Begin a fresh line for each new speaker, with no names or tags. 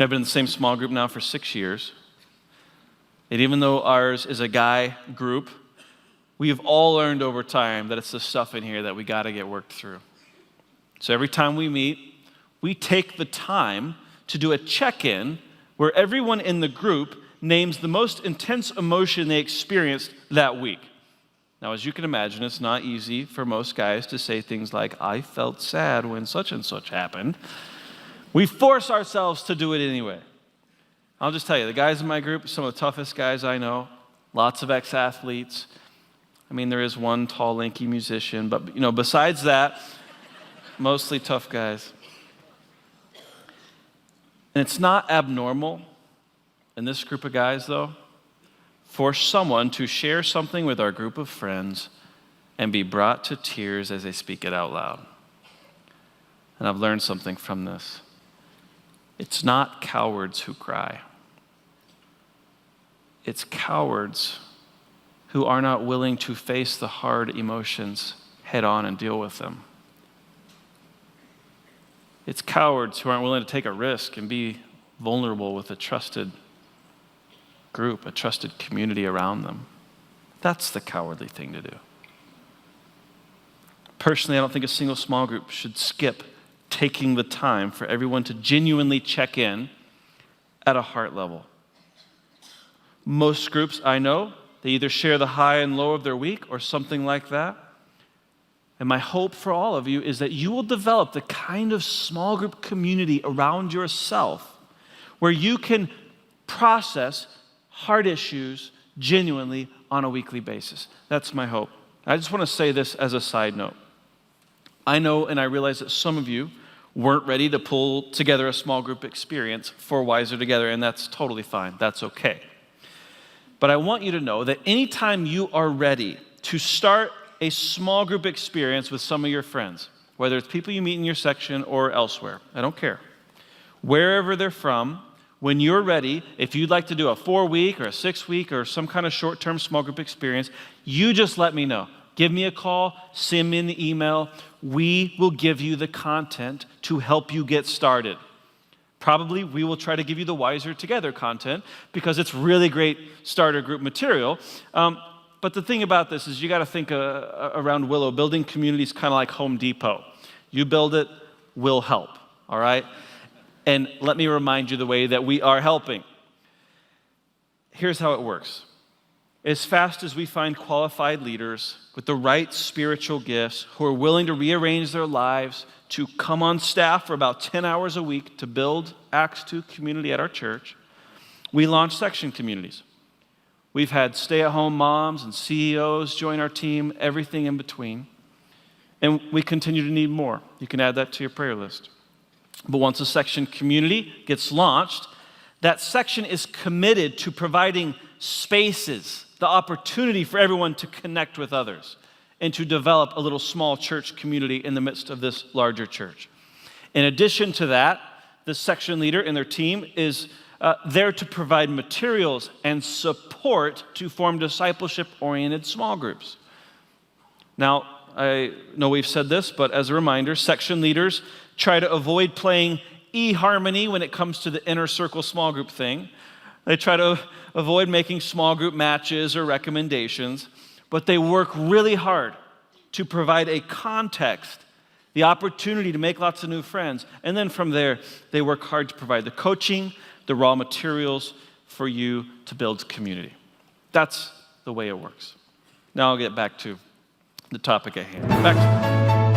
I've been in the same small group now for 6 years. And even though ours is a guy group, we have all learned over time that it's the stuff in here that we got to get worked through. So every time we meet, we take the time to do a check-in where everyone in the group names the most intense emotion they experienced that week. Now, as you can imagine, it's not easy for most guys to say things like, I felt sad when such and such happened. We force ourselves to do it anyway. I'll just tell you, the guys in my group are some of the toughest guys I know, lots of ex-athletes. I mean, there is one tall, lanky musician, but besides that, mostly tough guys. And it's not abnormal in this group of guys, though, for someone to share something with our group of friends and be brought to tears as they speak it out loud. And I've learned something from this. It's not cowards who cry. It's cowards who are not willing to face the hard emotions head on and deal with them. It's cowards who aren't willing to take a risk and be vulnerable with a trusted group, a trusted community around them. That's the cowardly thing to do. Personally, I don't think a single small group should skip taking the time for everyone to genuinely check in at a heart level. Most groups I know, they either share the high and low of their week or something like that. And my hope for all of you is that you will develop the kind of small group community around yourself where you can process hard issues genuinely on a weekly basis. That's my hope. I just want to say this as a side note. I know and I realize that some of you weren't ready to pull together a small group experience for Wiser Together, and that's totally fine. That's okay. But I want you to know that anytime you are ready to start a small group experience with some of your friends, whether it's people you meet in your section or elsewhere, I don't care. Wherever they're from, when you're ready, if you'd like to do a 4-week or a 6-week or some kind of short-term small group experience, you just let me know. Give me a call, send me an email. We will give you the content to help you get started. Probably we will try to give you the Wiser Together content because it's really great starter group material. But the thing about this is you got to think around Willow, building communities kind of like Home Depot. You build it, we'll help, all right? And let me remind you the way that we are helping. Here's how it works. As fast as we find qualified leaders with the right spiritual gifts who are willing to rearrange their lives to come on staff for about 10 hours a week to build Acts 2 community at our church, we launch section communities. We've had stay-at-home moms and CEOs join our team, everything in between. And we continue to need more. You can add that to your prayer list. But once a section community gets launched, that section is committed to providing spaces, the opportunity for everyone to connect with others and to develop a little small church community in the midst of this larger church. In addition to that, the section leader and their team is there to provide materials and support to form discipleship-oriented small groups. Now, I know we've said this, but as a reminder, section leaders try to avoid playing eHarmony when it comes to the inner circle small group thing. They try to avoid making small group matches or recommendations, but they work really hard to provide a context, the opportunity to make lots of new friends. And then from there, they work hard to provide the coaching, the raw materials for you to build community. That's the way it works. Now I'll get back to the topic at hand.